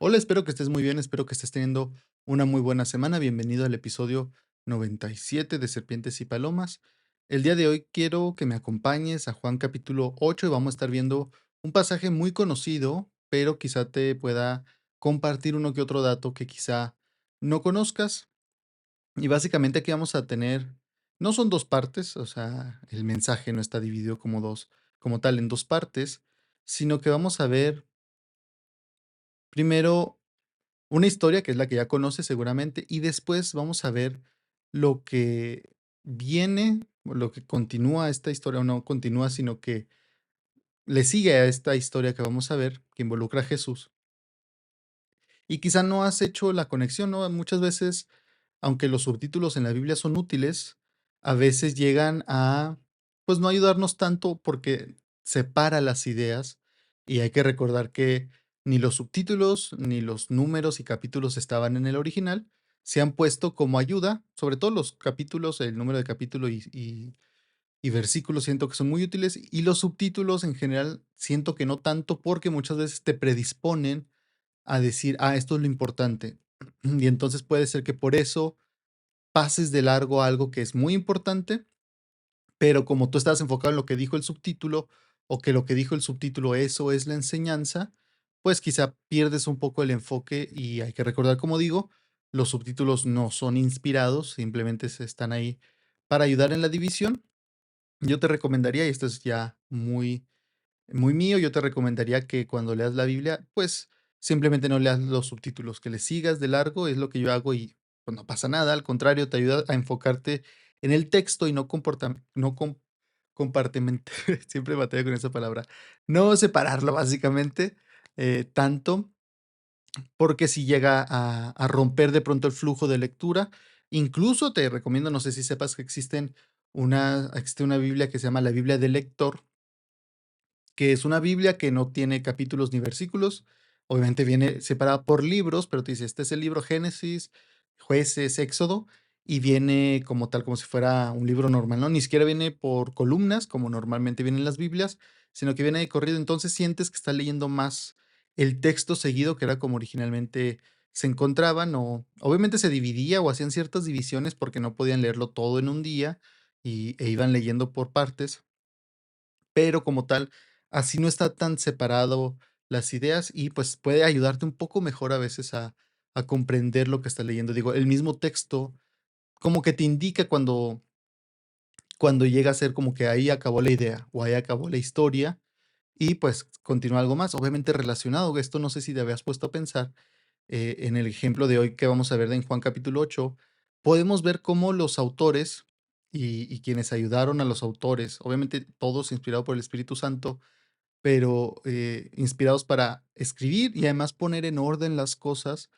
Hola, espero que estés muy bien, espero que estés teniendo una muy buena semana. Bienvenido al episodio 97 de Serpientes y Palomas. El día de hoy quiero que me acompañes a Juan capítulo 8 y vamos a estar viendo un pasaje muy conocido, pero quizá te pueda compartir uno que otro dato que quizá no conozcas. Y básicamente aquí vamos a tener, no son dos partes, o sea, el mensaje no está dividido como dos, como tal en dos partes, sino que vamos a ver primero una historia que es la que ya conoces seguramente, y después vamos a ver lo que viene, o lo que continúa esta historia, o no continúa, sino que le sigue a esta historia que vamos a ver, que involucra a Jesús. Y quizá no has hecho la conexión, ¿no? Muchas veces, aunque los subtítulos en la Biblia son útiles, a veces llegan a, pues, no ayudarnos tanto porque separa las ideas, y hay que recordar que ni los subtítulos, ni los números y capítulos estaban en el original, se han puesto como ayuda, sobre todo los capítulos, el número de capítulo y versículos siento que son muy útiles, y los subtítulos en general siento que no tanto, porque muchas veces te predisponen a decir: "Ah, esto es lo importante". Y entonces puede ser que por eso pases de largo algo que es muy importante, pero como tú estás enfocado en lo que dijo el subtítulo, o que lo que dijo el subtítulo, eso es la enseñanza, pues quizá pierdes un poco el enfoque, y hay que recordar, como digo, los subtítulos no son inspirados, simplemente se están ahí para ayudar en la división. Yo te recomendaría, y esto es ya muy mío, yo te recomendaría que cuando leas la Biblia, pues, simplemente no leas los subtítulos, que le sigas de largo, es lo que yo hago y, pues, no pasa nada, al contrario, te ayuda a enfocarte en el texto y no compartimente siempre batallo con esa palabra, no separarlo básicamente, tanto, porque si llega a romper de pronto el flujo de lectura. Incluso te recomiendo, no sé si sepas que existe una Biblia que se llama la Biblia del lector, que es una Biblia que no tiene capítulos ni versículos. Obviamente viene separada por libros, pero te dice, este es el libro Génesis, Jueces, Éxodo, y viene como tal, como si fuera un libro normal, ¿no? Ni siquiera viene por columnas, como normalmente vienen las Biblias, sino que viene de corrido. Entonces sientes que estás leyendo más el texto seguido, que era como originalmente se encontraban, o obviamente se dividía o hacían ciertas divisiones porque no podían leerlo todo en un día e iban leyendo por partes, pero como tal, así no está tan separado las ideas y, pues, puede ayudarte un poco mejor a veces a comprender lo que estás leyendo. Digo, el mismo texto como que te indica cuando llega a ser como que ahí acabó la idea, o ahí acabó la historia y, pues, continúa algo más, obviamente relacionado. Esto no sé si te habías puesto a pensar, en el ejemplo de hoy que vamos a ver en Juan capítulo 8 podemos ver cómo los autores y quienes ayudaron a los autores, obviamente todos inspirados por el Espíritu Santo, pero, inspirados para escribir y además poner en orden las cosas.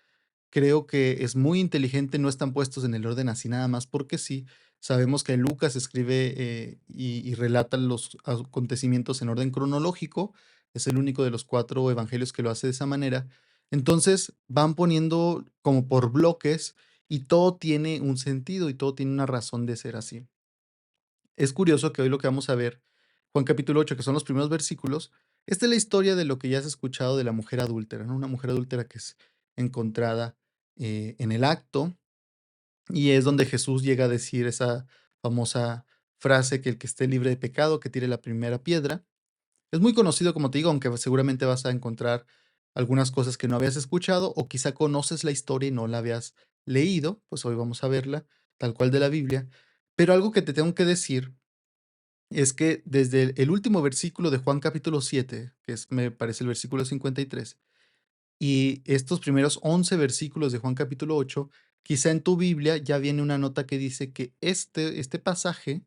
Creo que es muy inteligente, no están puestos en el orden así nada más porque sí. Sabemos que Lucas escribe, y relata los acontecimientos en orden cronológico, es el único de los 4 evangelios que lo hace de esa manera. Entonces, van poniendo como por bloques y todo tiene un sentido y todo tiene una razón de ser así. Es curioso que hoy lo que vamos a ver, Juan capítulo 8, que son los primeros versículos, esta es la historia de lo que ya has escuchado de la mujer adúltera, ¿no? Una mujer adúltera que es encontrada, en el acto, y es donde Jesús llega a decir esa famosa frase que el que esté libre de pecado, que tire la primera piedra. Es muy conocido, como te digo, aunque seguramente vas a encontrar algunas cosas que no habías escuchado, o quizá conoces la historia y no la habías leído, pues hoy vamos a verla, tal cual de la Biblia. Pero algo que te tengo que decir es que desde el último versículo de Juan capítulo 7, que es, me parece, el versículo 53, y estos primeros 11 versículos de Juan capítulo 8, quizá en tu Biblia ya viene una nota que dice que este pasaje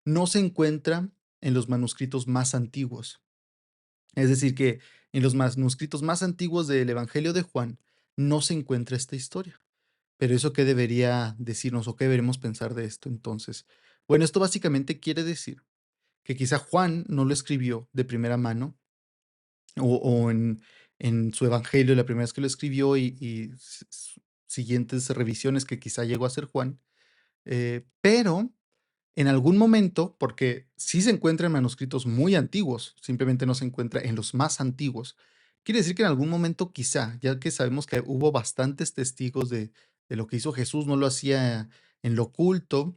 no se encuentra en los manuscritos más antiguos. Es decir, que en los manuscritos más antiguos del Evangelio de Juan no se encuentra esta historia. Pero ¿eso qué debería decirnos o qué deberemos pensar de esto entonces? Bueno, esto básicamente quiere decir que quizá Juan no lo escribió de primera mano, o en su evangelio la primera vez que lo escribió y siguientes revisiones que quizá llegó a hacer Juan, pero en algún momento, porque sí se encuentra en manuscritos muy antiguos, simplemente no se encuentra en los más antiguos, Quiere decir que en algún momento quizá, ya que sabemos que hubo bastantes testigos de lo que hizo Jesús, no lo hacía en lo oculto,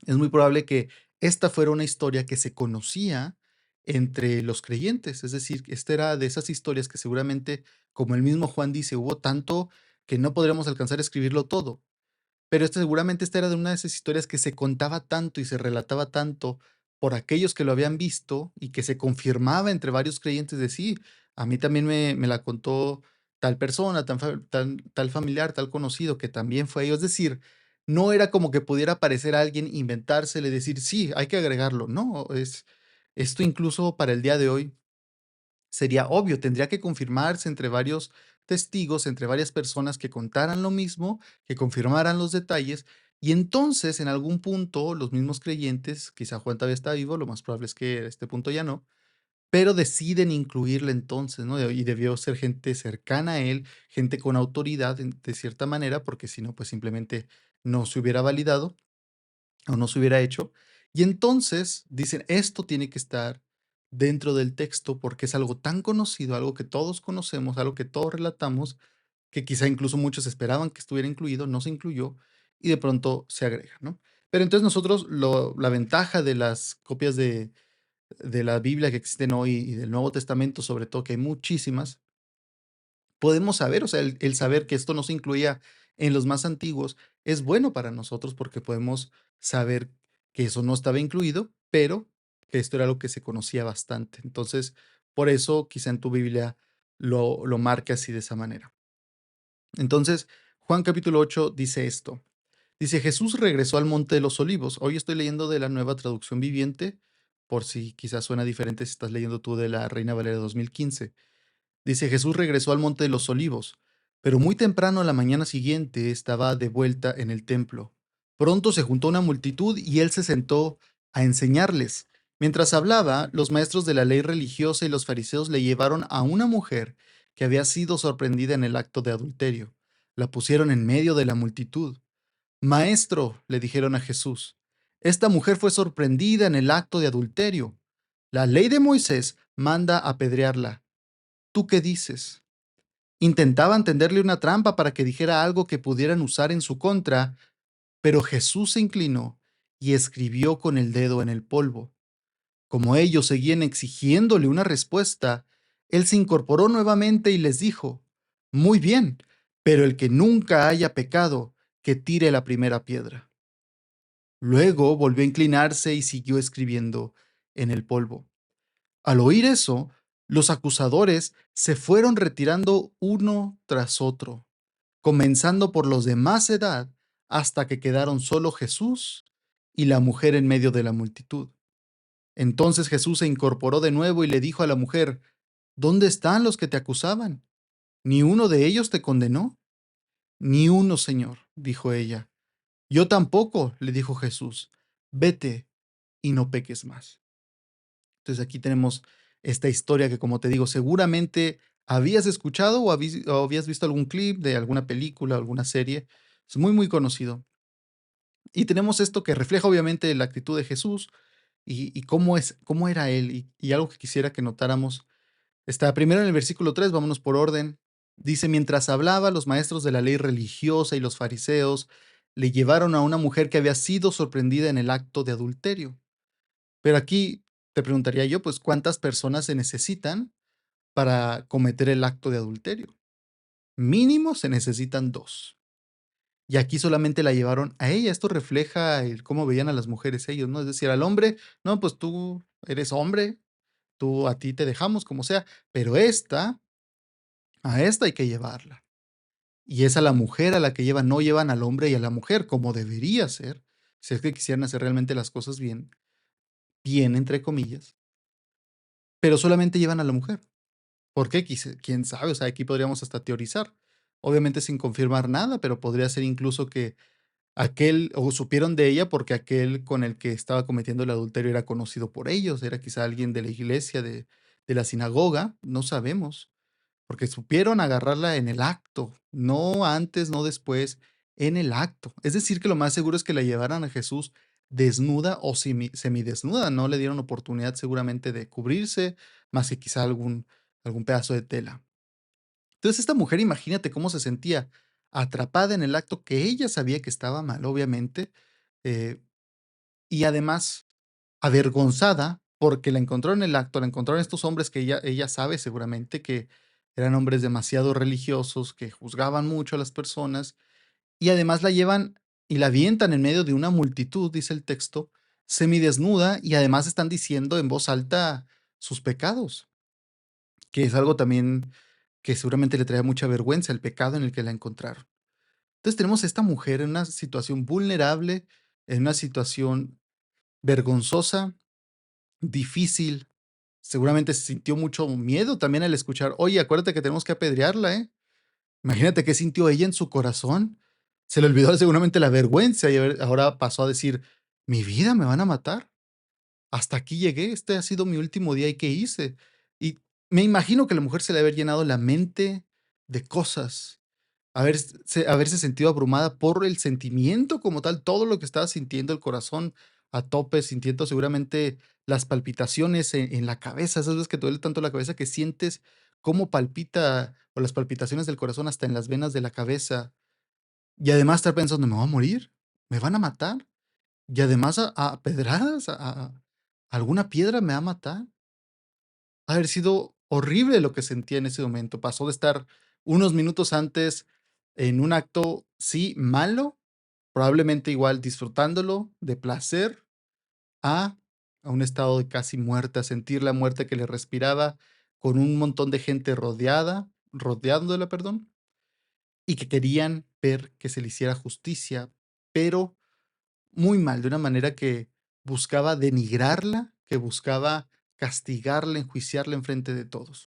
es muy probable que esta fuera una historia que se conocía entre los creyentes. Es decir, esta era de esas historias que seguramente, como el mismo Juan dice, hubo tanto que no podríamos alcanzar a escribirlo todo. Pero seguramente esta era de una de esas historias que se contaba tanto y se relataba tanto por aquellos que lo habían visto y que se confirmaba entre varios creyentes de sí, a mí también me la contó tal persona, tal familiar, tal conocido que también fue ellos. Es decir, no era como que pudiera aparecer alguien, inventársele, decir, sí, hay que agregarlo. No, esto incluso para el día de hoy sería obvio, tendría que confirmarse entre varios testigos, entre varias personas que contaran lo mismo, que confirmaran los detalles, y entonces en algún punto los mismos creyentes, quizá Juan todavía está vivo, lo más probable es que a este punto ya no, pero deciden incluirle entonces, ¿no? Y debió ser gente cercana a él, gente con autoridad de cierta manera, porque si no, pues simplemente no se hubiera validado o no se hubiera hecho. Y entonces dicen, esto tiene que estar dentro del texto porque es algo tan conocido, algo que todos conocemos, algo que todos relatamos, que quizá incluso muchos esperaban que estuviera incluido, no se incluyó y de pronto se agrega, ¿no? Pero entonces nosotros, la ventaja de las copias de la Biblia que existen hoy y del Nuevo Testamento, sobre todo, que hay muchísimas, podemos saber, o sea, el saber que esto no se incluía en los más antiguos es bueno para nosotros porque podemos saber que eso no estaba incluido, pero que esto era algo que se conocía bastante. Entonces, por eso quizá en tu Biblia lo marca así de esa manera. Entonces, Juan capítulo 8 dice esto. Dice, Jesús regresó al Monte de los Olivos. Hoy estoy leyendo de la Nueva Traducción Viviente, por si quizás suena diferente si estás leyendo tú de la Reina Valera 2015. Dice, Jesús regresó al Monte de los Olivos, pero muy temprano a la mañana siguiente estaba de vuelta en el templo. Pronto se juntó una multitud y él se sentó a enseñarles. Mientras hablaba, los maestros de la ley religiosa y los fariseos le llevaron a una mujer que había sido sorprendida en el acto de adulterio. La pusieron en medio de la multitud. Maestro, le dijeron a Jesús, esta mujer fue sorprendida en el acto de adulterio. La ley de Moisés manda apedrearla. ¿Tú qué dices? Intentaban tenderle una trampa para que dijera algo que pudieran usar en su contra, pero Jesús se inclinó y escribió con el dedo en el polvo. Como ellos seguían exigiéndole una respuesta, él se incorporó nuevamente y les dijo, muy bien, pero el que nunca haya pecado, que tire la primera piedra. Luego volvió a inclinarse y siguió escribiendo en el polvo. Al oír eso, los acusadores se fueron retirando uno tras otro, comenzando por los de más edad, hasta que quedaron solo Jesús y la mujer en medio de la multitud. Entonces Jesús se incorporó de nuevo y le dijo a la mujer, ¿dónde están los que te acusaban? ¿Ni uno de ellos te condenó? Ni uno, Señor, dijo ella. Yo tampoco, le dijo Jesús. Vete y no peques más. Entonces aquí tenemos esta historia que, como te digo, seguramente habías escuchado o habías visto algún clip de alguna película, alguna serie. Es muy, muy conocido. Y tenemos esto que refleja obviamente la actitud de Jesús y cómo era él. Y algo que quisiera que notáramos está primero en el versículo 3, vámonos por orden. Dice, mientras hablaba, los maestros de la ley religiosa y los fariseos le llevaron a una mujer que había sido sorprendida en el acto de adulterio. Pero aquí te preguntaría yo, pues, ¿cuántas personas se necesitan para cometer el acto de adulterio? Mínimo se necesitan 2. Y aquí solamente la llevaron a ella. Esto refleja el cómo veían a las mujeres ellos, ¿no? Es decir, al hombre, no, pues tú eres hombre, tú a ti te dejamos como sea, pero a esta hay que llevarla. Y es a la mujer a la que llevan, no llevan al hombre y a la mujer, como debería ser, si es que quisieran hacer realmente las cosas bien, bien entre comillas, pero solamente llevan a la mujer. ¿Por qué? Quién sabe, o sea, aquí podríamos hasta teorizar. Obviamente sin confirmar nada, pero podría ser incluso que aquel, o supieron de ella porque aquel con el que estaba cometiendo el adulterio era conocido por ellos, era quizá alguien de la iglesia, de la sinagoga, no sabemos, porque supieron agarrarla en el acto, no antes, no después, en el acto. Es decir, que lo más seguro es que la llevaran a Jesús desnuda o semidesnuda, no le dieron oportunidad seguramente de cubrirse, más que quizá algún pedazo de tela. Entonces, esta mujer, imagínate cómo se sentía, atrapada en el acto que ella sabía que estaba mal, obviamente, eh, y además avergonzada porque la encontró en el acto, la encontraron estos hombres que ella sabe seguramente que eran hombres demasiado religiosos, que juzgaban mucho a las personas, y además la llevan y la avientan en medio de una multitud, dice el texto, semidesnuda, y además están diciendo en voz alta sus pecados, que es algo también que seguramente le traía mucha vergüenza, el pecado en el que la encontraron. Entonces tenemos a esta mujer en una situación vulnerable, en una situación vergonzosa, difícil. Seguramente sintió mucho miedo también al escuchar: "Oye, acuérdate que tenemos que apedrearla, ¿eh?". Imagínate qué sintió ella en su corazón. Se le olvidó seguramente la vergüenza y ahora pasó a decir: "¿Mi vida me van a matar? Hasta aquí llegué, este ha sido mi último día, ¿y qué hice?". Y me imagino que la mujer se le ha de haber llenado la mente de cosas, haberse sentido abrumada por el sentimiento como tal, todo lo que estaba sintiendo, el corazón a tope, sintiendo seguramente las palpitaciones en la cabeza, esas veces que te duele tanto la cabeza que sientes cómo palpita, o las palpitaciones del corazón hasta en las venas de la cabeza, y además estar pensando: "¿Me voy a morir? ¿Me van a matar?". Y además a pedradas, alguna piedra me va a matar. Ha de haber sido horrible lo que sentía en ese momento. Pasó de estar unos minutos antes en un acto, sí, malo, probablemente igual disfrutándolo de placer, a a un estado de casi muerte, a sentir la muerte que le respiraba, con un montón de gente rodeándola, perdón, y que querían ver que se le hiciera justicia, pero muy mal, de una manera que buscaba denigrarla, que buscaba castigarla, enjuiciarla en frente de todos.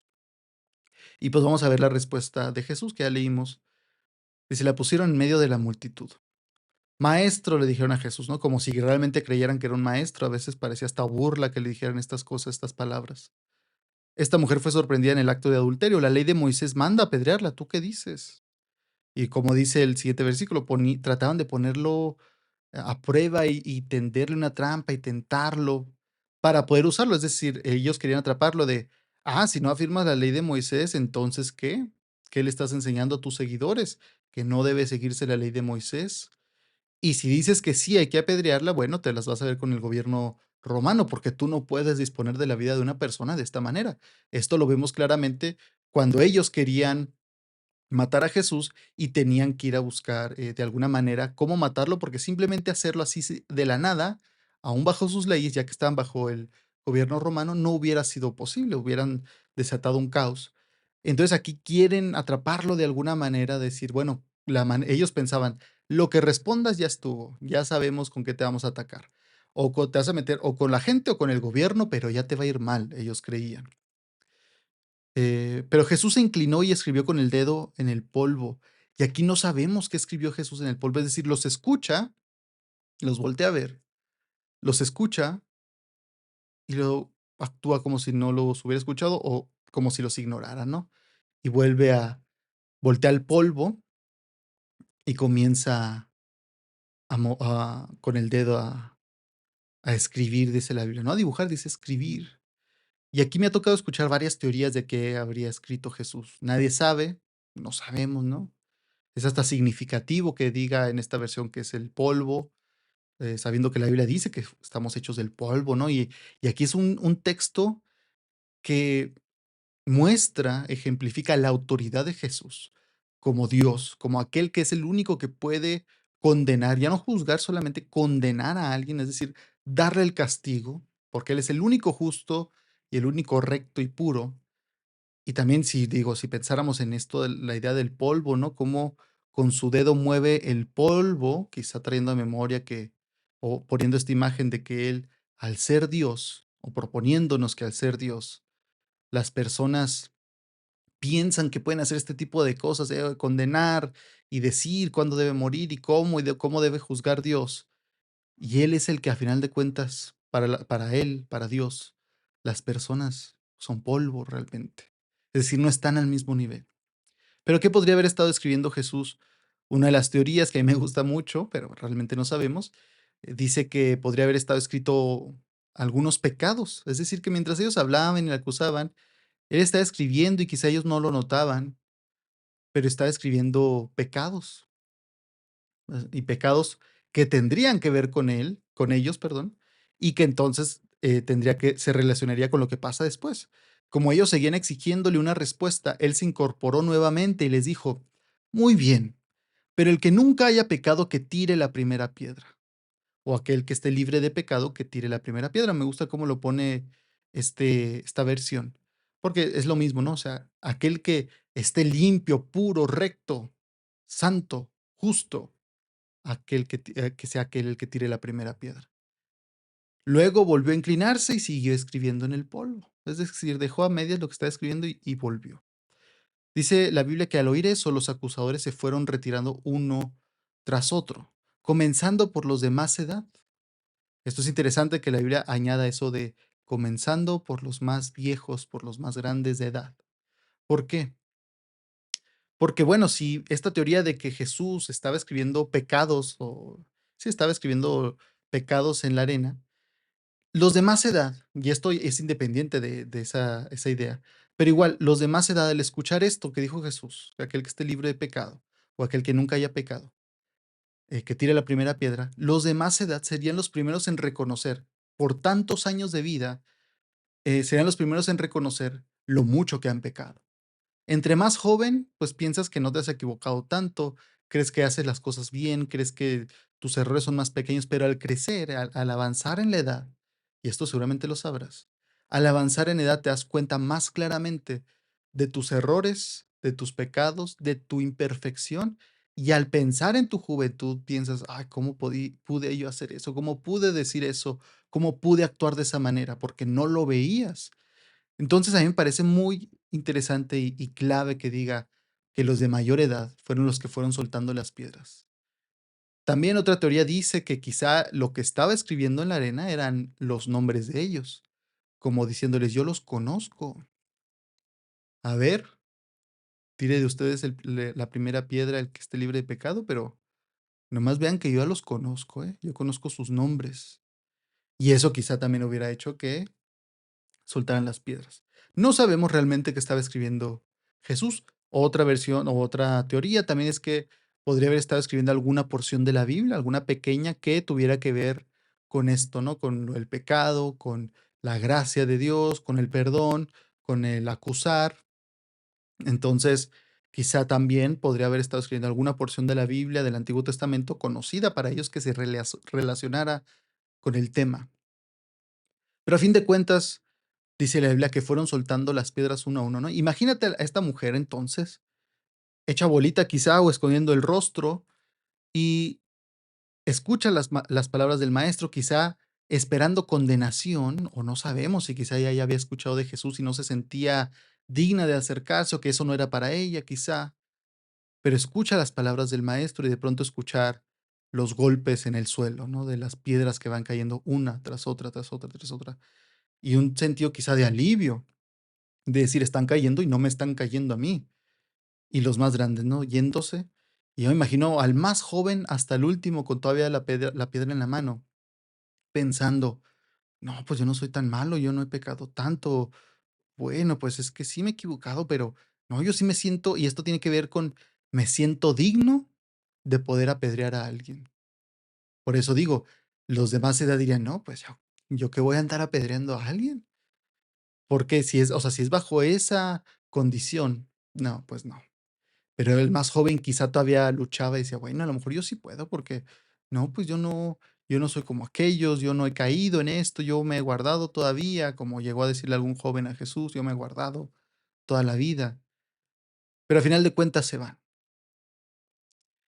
Y pues vamos a ver la respuesta de Jesús, que ya leímos. Dice: "La pusieron en medio de la multitud". Maestro, le dijeron a Jesús, ¿no? Como si realmente creyeran que era un maestro. A veces parecía hasta burla que le dijeran estas cosas, estas palabras. Esta mujer fue sorprendida en el acto de adulterio. La ley de Moisés manda apedrearla. ¿Tú qué dices? Y como dice el siguiente versículo, trataban de ponerlo a prueba y tenderle una trampa y tentarlo para poder usarlo. Es decir, ellos querían atraparlo de, si no afirmas la ley de Moisés, entonces ¿qué? ¿Qué le estás enseñando a tus seguidores? Que no debe seguirse la ley de Moisés. Y si dices que sí hay que apedrearla, bueno, te las vas a ver con el gobierno romano, porque tú no puedes disponer de la vida de una persona de esta manera. Esto lo vemos claramente cuando ellos querían matar a Jesús y tenían que ir a buscar, de alguna manera cómo matarlo, porque simplemente hacerlo así de la nada, aún bajo sus leyes, ya que estaban bajo el gobierno romano, no hubiera sido posible, hubieran desatado un caos. Entonces aquí quieren atraparlo de alguna manera, decir, bueno, ellos pensaban, lo que respondas ya estuvo, ya sabemos con qué te vamos a atacar. Te vas a meter o con la gente o con el gobierno, pero ya te va a ir mal, ellos creían. Pero Jesús se inclinó y escribió con el dedo en el polvo. Y aquí no sabemos qué escribió Jesús en el polvo, es decir, los escucha, los voltea a ver, los escucha y luego actúa como si no los hubiera escuchado o como si los ignorara, ¿no? Y vuelve a voltear el polvo y comienza con el dedo a escribir, dice la Biblia, no a dibujar, dice escribir. Y aquí me ha tocado escuchar varias teorías de qué habría escrito Jesús. Nadie sabe, no sabemos, ¿no? Es hasta significativo que diga en esta versión que es el polvo, sabiendo que la Biblia dice que estamos hechos del polvo, ¿no? Y aquí es un texto que muestra, ejemplifica la autoridad de Jesús como Dios, como aquel que es el único que puede condenar, ya no juzgar, solamente condenar a alguien, es decir, darle el castigo, porque Él es el único justo y el único recto y puro. Y también si pensáramos en esto de la idea del polvo, ¿no? Cómo con su dedo mueve el polvo, quizá trayendo a memoria o poniendo esta imagen de que él, al ser Dios, o proponiéndonos que al ser Dios, las personas piensan que pueden hacer este tipo de cosas, condenar y decir cuándo debe morir y de cómo debe juzgar Dios. Y él es el que a final de cuentas, para él, para Dios, las personas son polvo realmente. Es decir, no están al mismo nivel. Pero, ¿qué podría haber estado escribiendo Jesús? Una de las teorías que a mí me gusta mucho, pero realmente no sabemos, dice que podría haber estado escrito algunos pecados. Es decir, que mientras ellos hablaban y le acusaban, Él estaba escribiendo y quizá ellos no lo notaban, pero estaba escribiendo pecados, y pecados que tendrían que ver con él, con ellos, perdón, y que entonces tendría que, se relacionaría con lo que pasa después. Como ellos seguían exigiéndole una respuesta, él se incorporó nuevamente y les dijo, muy bien, pero el que nunca haya pecado que tire la primera piedra, o aquel que esté libre de pecado que tire la primera piedra. Me gusta cómo lo pone esta versión, porque es lo mismo, ¿no? O sea, aquel que esté limpio, puro, recto, santo, justo, aquel que sea aquel el que tire la primera piedra. Luego volvió a inclinarse y siguió escribiendo en el polvo. Es decir, dejó a medias lo que estaba escribiendo y volvió. Dice la Biblia que al oír eso, los acusadores se fueron retirando uno tras otro, comenzando por los de más edad. Esto es interesante que la Biblia añada eso de comenzando por los más viejos, por los más grandes de edad. ¿Por qué? Porque bueno, si esta teoría de que Jesús estaba escribiendo pecados o sí estaba escribiendo pecados en la arena, los de más edad, y esto es independiente de esa idea, pero igual, los de más edad al escuchar esto que dijo Jesús, aquel que esté libre de pecado o aquel que nunca haya pecado, que tire la primera piedra, los de más edad serían los primeros en reconocer por tantos años de vida, serían los primeros en reconocer lo mucho que han pecado. Entre más joven, pues piensas que no te has equivocado tanto, crees que haces las cosas bien, crees que tus errores son más pequeños, pero al crecer, al avanzar en la edad, y esto seguramente lo sabrás, al avanzar en edad te das cuenta más claramente de tus errores, de tus pecados, de tu imperfección, y al pensar en tu juventud piensas, ay, ¿cómo pude yo hacer eso? ¿Cómo pude decir eso? ¿Cómo pude actuar de esa manera? Porque no lo veías. Entonces, a mí me parece muy interesante y clave que diga que los de mayor edad fueron los que fueron soltando las piedras. También otra teoría dice que quizá lo que estaba escribiendo en la arena eran los nombres de ellos, como diciéndoles: "Yo los conozco. A ver, tire de ustedes la primera piedra el que esté libre de pecado, pero nomás vean que yo ya los conozco, ¿eh? Yo conozco sus nombres". Y eso quizá también hubiera hecho que soltaran las piedras. No sabemos realmente qué estaba escribiendo Jesús. Otra versión o otra teoría también es que podría haber estado escribiendo alguna porción de la Biblia, alguna pequeña que tuviera que ver con esto, ¿no? Con el pecado, con la gracia de Dios, con el perdón, con el acusar. Entonces, quizá también podría haber estado escribiendo alguna porción de la Biblia del Antiguo Testamento conocida para ellos que se relacionara con el tema. Pero a fin de cuentas, dice la Biblia que fueron soltando las piedras uno a uno, ¿no? Imagínate a esta mujer entonces, hecha bolita quizá o escondiendo el rostro y escucha las palabras del maestro, quizá esperando condenación, o no sabemos si quizá ella ya había escuchado de Jesús y no se sentía digna de acercarse o que eso no era para ella, quizá, pero escucha las palabras del maestro y de pronto escuchar los golpes en el suelo, ¿no? De las piedras que van cayendo una tras otra, tras otra, tras otra, y un sentido quizá de alivio de decir, están cayendo y no me están cayendo a mí. Y los más grandes, ¿no? Yéndose. Y yo me imagino al más joven hasta el último con todavía la piedra en la mano, pensando, no, pues yo no soy tan malo, yo no he pecado tanto. Bueno, pues es que sí me he equivocado, pero no, yo sí me siento, y esto tiene que ver con, me siento digno de poder apedrear a alguien. Por eso digo, los demás de edad dirían, no, pues yo qué voy a andar apedreando a alguien. Porque si es, o sea, si es bajo esa condición, no, pues no. Pero el más joven quizá todavía luchaba y decía: "Bueno, a lo mejor yo sí puedo, porque no, pues yo no soy como aquellos, yo no he caído en esto, yo me he guardado todavía", como llegó a decirle algún joven a Jesús: "Yo me he guardado toda la vida". Pero a final de cuentas se van.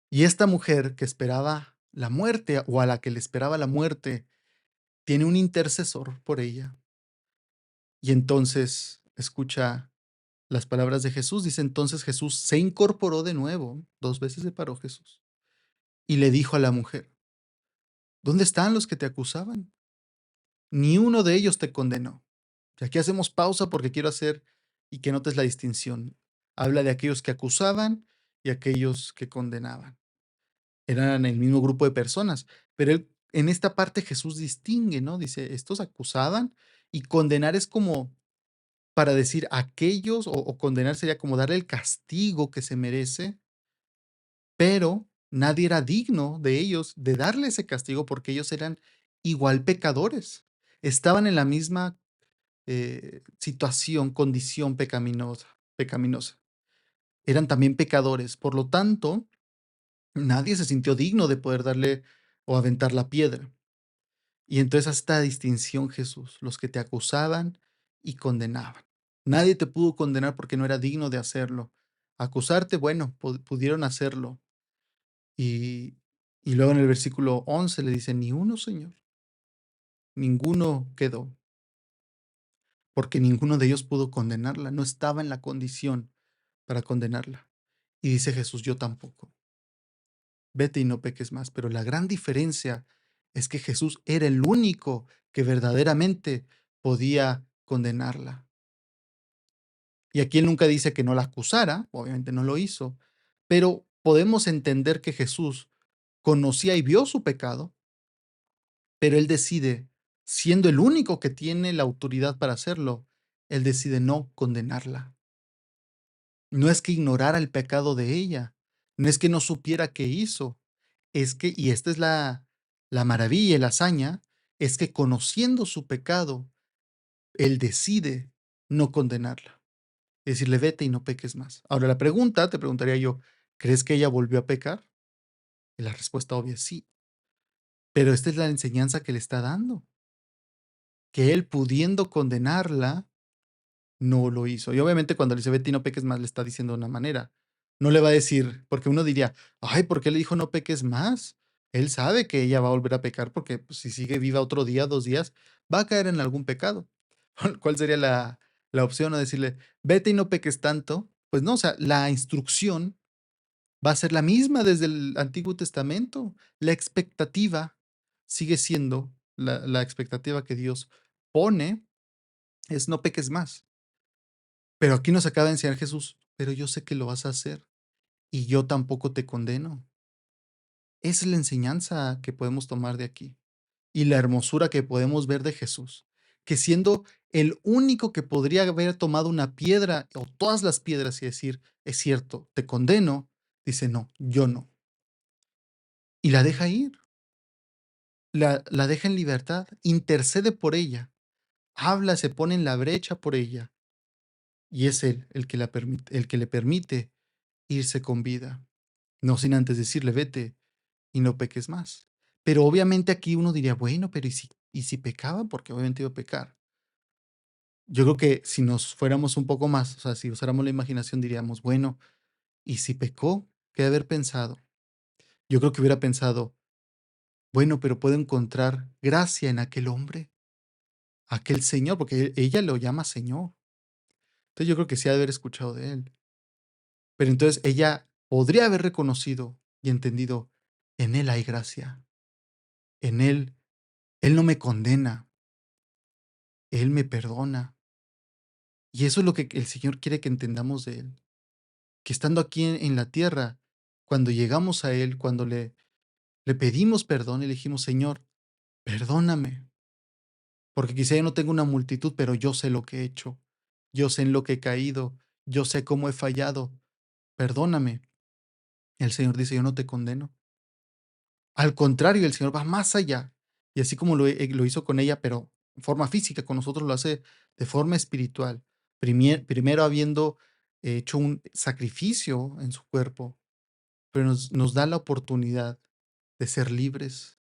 Y esta mujer que esperaba la muerte, o a la que le esperaba la muerte, tiene un intercesor por ella. Y entonces escucha las palabras de Jesús. Dice: "Entonces Jesús se incorporó de nuevo", 2 veces se paró Jesús, y le dijo a la mujer: "¿Dónde están los que te acusaban? Ni uno de ellos te condenó". Y aquí hacemos pausa porque quiero hacer y que notes la distinción. Habla de aquellos que acusaban y aquellos que condenaban. Eran el mismo grupo de personas, pero él en esta parte Jesús distingue, ¿no? Dice: "Estos acusaban", y condenar es como para decir aquellos o condenar sería como darle el castigo que se merece, pero nadie era digno de ellos de darle ese castigo porque ellos eran igual pecadores. Estaban en la misma situación, condición pecaminosa. Eran también pecadores. Por lo tanto, nadie se sintió digno de poder darle o aventar la piedra. Y entonces hace esta distinción Jesús, los que te acusaban y condenaban. Nadie te pudo condenar porque no era digno de hacerlo. Acusarte, bueno, pudieron hacerlo. Y, y luego en el versículo 11 le dice, ni uno, Señor, ninguno quedó, porque ninguno de ellos pudo condenarla, no estaba en la condición para condenarla. Y dice Jesús, yo tampoco. Vete y no peques más. Pero la gran diferencia es que Jesús era el único que verdaderamente podía condenarla. Y aquí él nunca dice que no la acusara, obviamente no lo hizo, pero podemos entender que Jesús conocía y vio su pecado, pero él decide, siendo el único que tiene la autoridad para hacerlo, él decide no condenarla. No es que ignorara el pecado de ella, no es que no supiera qué hizo, es que, y esta es la maravilla y la hazaña, es que conociendo su pecado, él decide no condenarla. Decirle, vete y no peques más. Ahora la pregunta, te preguntaría yo, ¿crees que ella volvió a pecar? Y la respuesta obvia es sí, pero esta es la enseñanza que le está dando, que él pudiendo condenarla, no lo hizo. Y obviamente cuando le dice vete y no peques más, le está diciendo de una manera. No le va a decir, porque uno diría, ay, ¿por qué le dijo no peques más? Él sabe que ella va a volver a pecar porque pues, si sigue viva otro día, 2 días, va a caer en algún pecado. ¿Cuál sería la opción? O decirle, vete y no peques tanto. Pues no, o sea, la instrucción va a ser la misma desde el Antiguo Testamento. La expectativa sigue siendo, la expectativa que Dios pone es no peques más. Pero aquí nos acaba de enseñar Jesús, pero yo sé que lo vas a hacer y yo tampoco te condeno. Esa es la enseñanza que podemos tomar de aquí y la hermosura que podemos ver de Jesús, que siendo el único que podría haber tomado una piedra o todas las piedras y decir, es cierto, te condeno, dice, no, yo no. Y la deja ir, la deja en libertad, intercede por ella, habla, se pone en la brecha por ella y es él el que, el que le permite irse con vida. No sin antes decirle: "Vete y no peques más". Pero obviamente aquí uno diría: "Bueno, pero ¿y si pecaba?", porque obviamente iba a pecar. Yo creo que si nos fuéramos un poco más, o sea, si usáramos la imaginación, diríamos: "Bueno, ¿y si pecó?". ¿Qué ha de haber pensado? Yo creo que hubiera pensado: "Bueno, pero puedo encontrar gracia en aquel hombre, aquel señor", porque ella lo llama señor. Entonces, yo creo que sí ha de haber escuchado de él. Pero entonces ella podría haber reconocido y entendido: "En él hay gracia, en él no me condena, él me perdona". Y eso es lo que el Señor quiere que entendamos de él, que estando aquí en la tierra, cuando llegamos a él, cuando le pedimos perdón y le dijimos: "Señor, perdóname, porque quizá yo no tengo una multitud, pero yo sé lo que he hecho, yo sé en lo que he caído, yo sé cómo he fallado, perdóname". El Señor dice: "Yo no te condeno". Al contrario, el Señor va más allá, y así como lo hizo con ella, pero en forma física, con nosotros lo hace de forma espiritual. Primero habiendo hecho un sacrificio en su cuerpo, pero nos da la oportunidad de ser libres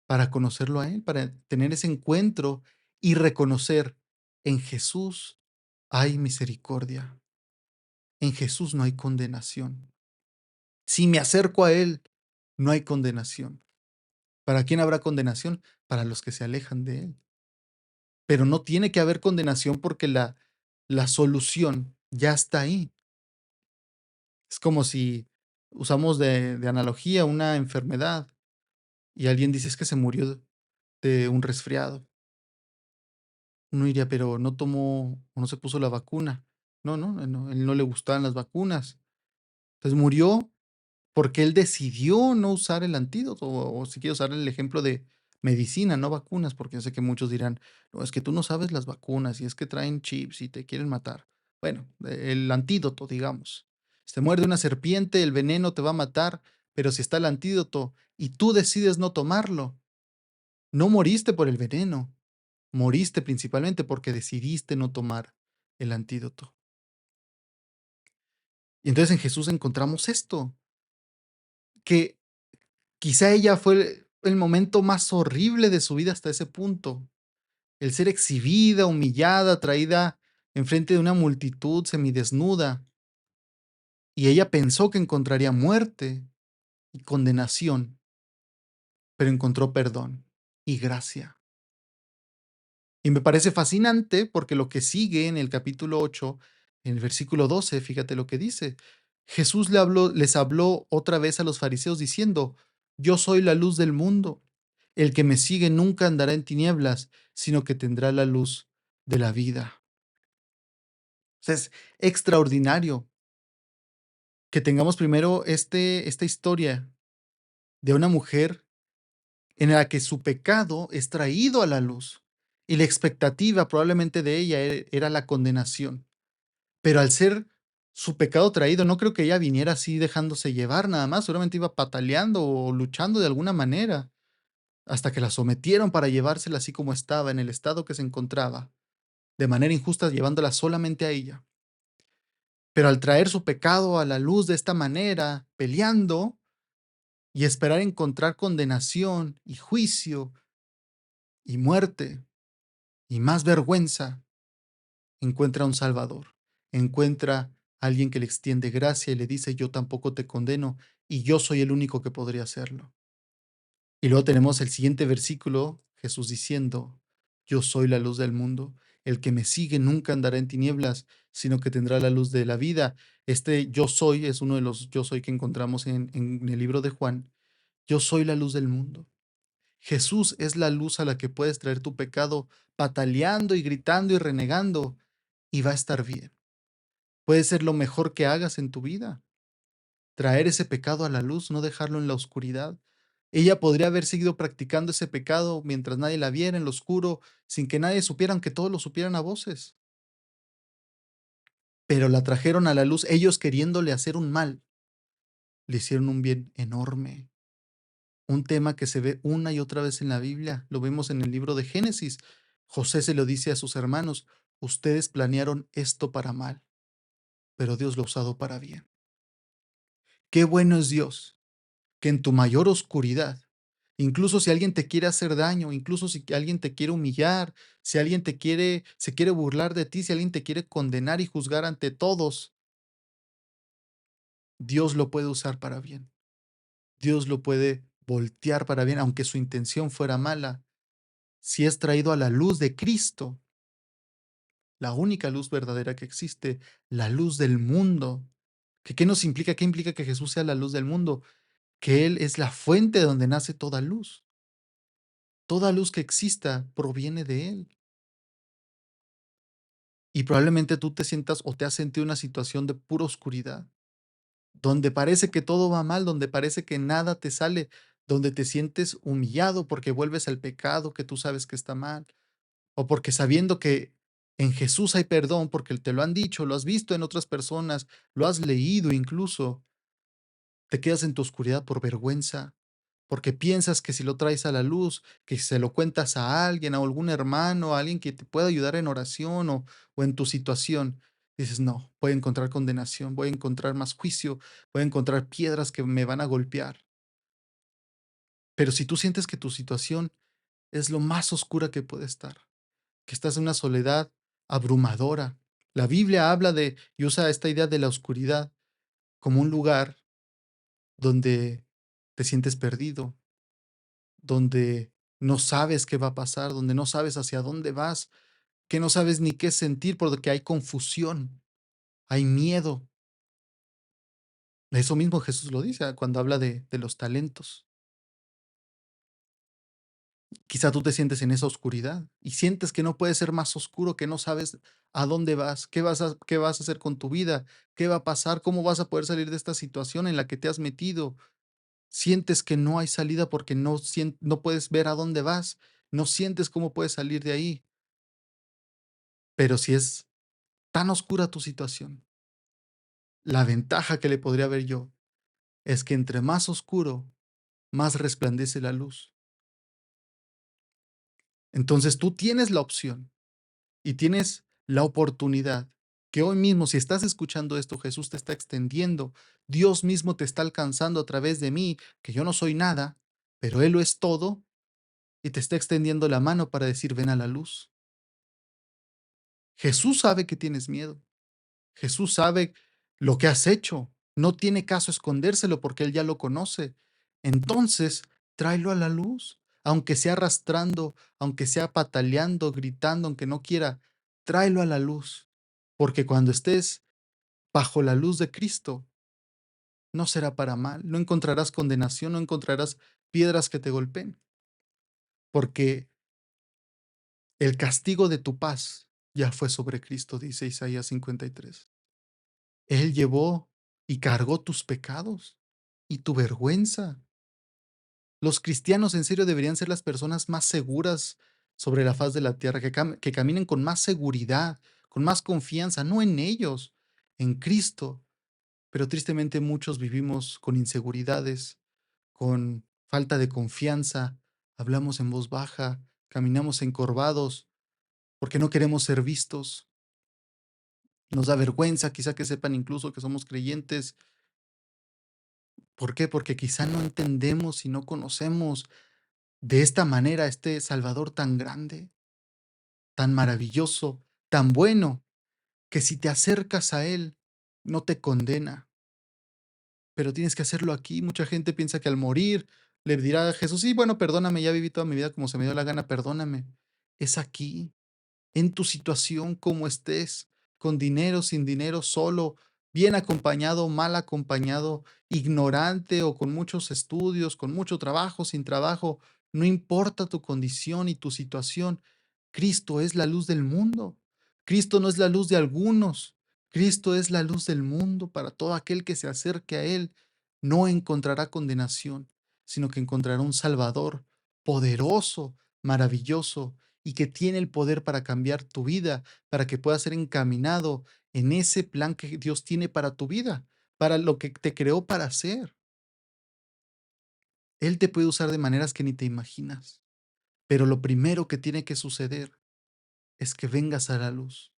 para conocerlo a Él, para tener ese encuentro y reconocer en Jesús hay misericordia, en Jesús no hay condenación. Si me acerco a Él, no hay condenación. ¿Para quién habrá condenación? Para los que se alejan de Él. Pero no tiene que haber condenación porque la solución ya está ahí. Es como si usamos de analogía una enfermedad y alguien dice: "Es que se murió de un resfriado". Uno diría: "Pero no tomó o no se puso la vacuna". No, no, él no le gustaban las vacunas. Entonces murió porque él decidió no usar el antídoto, o si quiere usar el ejemplo de medicina, no vacunas, porque yo sé que muchos dirán: "No, es que tú no sabes las vacunas, y es que traen chips y te quieren matar". Bueno, el antídoto, digamos. Si te muerde una serpiente, el veneno te va a matar, pero si está el antídoto y tú decides no tomarlo, no moriste por el veneno, moriste principalmente porque decidiste no tomar el antídoto. Y entonces en Jesús encontramos esto, que quizá ella fue el momento más horrible de su vida hasta ese punto, el ser exhibida, humillada, traída enfrente de una multitud semidesnuda, y ella pensó que encontraría muerte y condenación, pero encontró perdón y gracia. Y me parece fascinante porque lo que sigue en el capítulo 8, en el versículo 12, fíjate lo que dice. Jesús les habló otra vez a los fariseos diciendo: Yo soy la luz del mundo. El que me sigue nunca andará en tinieblas, sino que tendrá la luz de la vida. O sea, es extraordinario que tengamos primero esta historia de una mujer en la que su pecado es traído a la luz y la expectativa probablemente de ella era la condenación. Pero al ser su pecado traído, no creo que ella viniera así dejándose llevar nada más, seguramente iba pataleando o luchando de alguna manera, hasta que la sometieron para llevársela así como estaba, en el estado que se encontraba, de manera injusta, llevándola solamente a ella. Pero al traer su pecado a la luz de esta manera, peleando y esperar encontrar condenación y juicio y muerte y más vergüenza, encuentra un Salvador, encuentra a alguien que le extiende gracia y le dice: Yo tampoco te condeno, y yo soy el único que podría hacerlo. Y luego tenemos el siguiente versículo, Jesús diciendo: Yo soy la luz del mundo, el que me sigue nunca andará en tinieblas, sino que tendrá la luz de la vida. Este yo soy es uno de los yo soy que encontramos en el libro de Juan. Yo soy la luz del mundo. Jesús es la luz a la que puedes traer tu pecado pataleando y gritando y renegando, y va a estar bien. Puede ser lo mejor que hagas en tu vida, traer ese pecado a la luz, no dejarlo en la oscuridad. Ella podría haber seguido practicando ese pecado mientras nadie la viera en lo oscuro, sin que nadie supiera, aunque todos lo supieran a voces. Pero la trajeron a la luz, ellos queriéndole hacer un mal, le hicieron un bien enorme. Un tema que se ve una y otra vez en la Biblia, lo vemos en el libro de Génesis. José se lo dice a sus hermanos: Ustedes planearon esto para mal, pero Dios lo ha usado para bien. Qué bueno es Dios, que en tu mayor oscuridad, incluso si alguien te quiere hacer daño, incluso si alguien te quiere humillar, si alguien se quiere burlar de ti, si alguien te quiere condenar y juzgar ante todos, Dios lo puede usar para bien. Dios lo puede voltear para bien, aunque su intención fuera mala. Si es traído a la luz de Cristo, la única luz verdadera que existe, la luz del mundo. ¿Qué nos implica? ¿Qué implica que Jesús sea la luz del mundo? Que Él es la fuente de donde nace toda luz. Toda luz que exista proviene de Él. Y probablemente tú te sientas o te has sentido en una situación de pura oscuridad, donde parece que todo va mal, donde parece que nada te sale, donde te sientes humillado porque vuelves al pecado que tú sabes que está mal, o porque sabiendo que en Jesús hay perdón, porque te lo han dicho, lo has visto en otras personas, lo has leído incluso, te quedas en tu oscuridad por vergüenza, porque piensas que si lo traes a la luz, que si se lo cuentas a alguien, a algún hermano, a alguien que te pueda ayudar en oración o en tu situación, dices: no, voy a encontrar condenación, voy a encontrar más juicio, voy a encontrar piedras que me van a golpear. Pero si tú sientes que tu situación es lo más oscura que puede estar, que estás en una soledad abrumadora, la Biblia habla de y usa esta idea de la oscuridad como un lugar donde te sientes perdido, donde no sabes qué va a pasar, donde no sabes hacia dónde vas, que no sabes ni qué sentir porque hay confusión, hay miedo. Eso mismo Jesús lo dice cuando habla de los talentos. Quizá tú te sientes en esa oscuridad y sientes que no puede ser más oscuro, que no sabes a dónde vas, qué vas a hacer con tu vida, qué va a pasar, cómo vas a poder salir de esta situación en la que te has metido. Sientes que no hay salida porque no puedes ver a dónde vas, no sientes cómo puedes salir de ahí. Pero si es tan oscura tu situación, la ventaja que le podría ver yo es que entre más oscuro, más resplandece la luz. Entonces tú tienes la opción y tienes la oportunidad que hoy mismo, si estás escuchando esto, Jesús te está extendiendo, Dios mismo te está alcanzando a través de mí, que yo no soy nada, pero Él lo es todo, y te está extendiendo la mano para decir, ven a la luz. Jesús sabe que tienes miedo. Jesús sabe lo que has hecho. No tiene caso escondérselo porque Él ya lo conoce. Entonces, tráelo a la luz. Aunque sea arrastrando, aunque sea pataleando, gritando, aunque no quiera, tráelo a la luz. Porque cuando estés bajo la luz de Cristo, no será para mal. No encontrarás condenación, no encontrarás piedras que te golpeen. Porque el castigo de tu paz ya fue sobre Cristo, dice Isaías 53. Él llevó y cargó tus pecados y tu vergüenza. Los cristianos en serio deberían ser las personas más seguras sobre la faz de la tierra, que caminen con más seguridad, con más confianza, no en ellos, en Cristo. Pero tristemente muchos vivimos con inseguridades, con falta de confianza, hablamos en voz baja, caminamos encorvados porque no queremos ser vistos. Nos da vergüenza, quizá que sepan incluso que somos creyentes. ¿Por qué? Porque quizá no entendemos y no conocemos de esta manera a este Salvador tan grande, tan maravilloso, tan bueno, que si te acercas a Él, no te condena, pero tienes que hacerlo aquí. Mucha gente piensa que al morir le dirá a Jesús, sí, bueno, perdóname, ya viví toda mi vida como se me dio la gana, perdóname. Es aquí, en tu situación como estés, con dinero, sin dinero, solo, bien acompañado, mal acompañado, ignorante o con muchos estudios, con mucho trabajo, sin trabajo, no importa tu condición y tu situación, Cristo es la luz del mundo. Cristo no es la luz de algunos, Cristo es la luz del mundo para todo aquel que se acerque a Él. No encontrará condenación, sino que encontrará un Salvador poderoso, maravilloso, y que tiene el poder para cambiar tu vida, para que puedas ser encaminado en ese plan que Dios tiene para tu vida, para lo que te creó para hacer. Él te puede usar de maneras que ni te imaginas, pero lo primero que tiene que suceder es que vengas a la luz.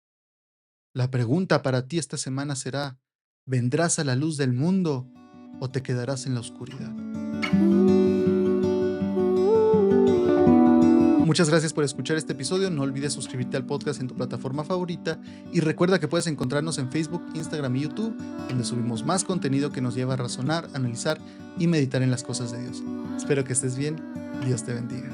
La pregunta para ti esta semana será, ¿vendrás a la luz del mundo o te quedarás en la oscuridad? Muchas gracias por escuchar este episodio. No olvides suscribirte al podcast en tu plataforma favorita y recuerda que puedes encontrarnos en Facebook, Instagram y YouTube, donde subimos más contenido que nos lleva a razonar, analizar y meditar en las cosas de Dios. Espero que estés bien. Dios te bendiga.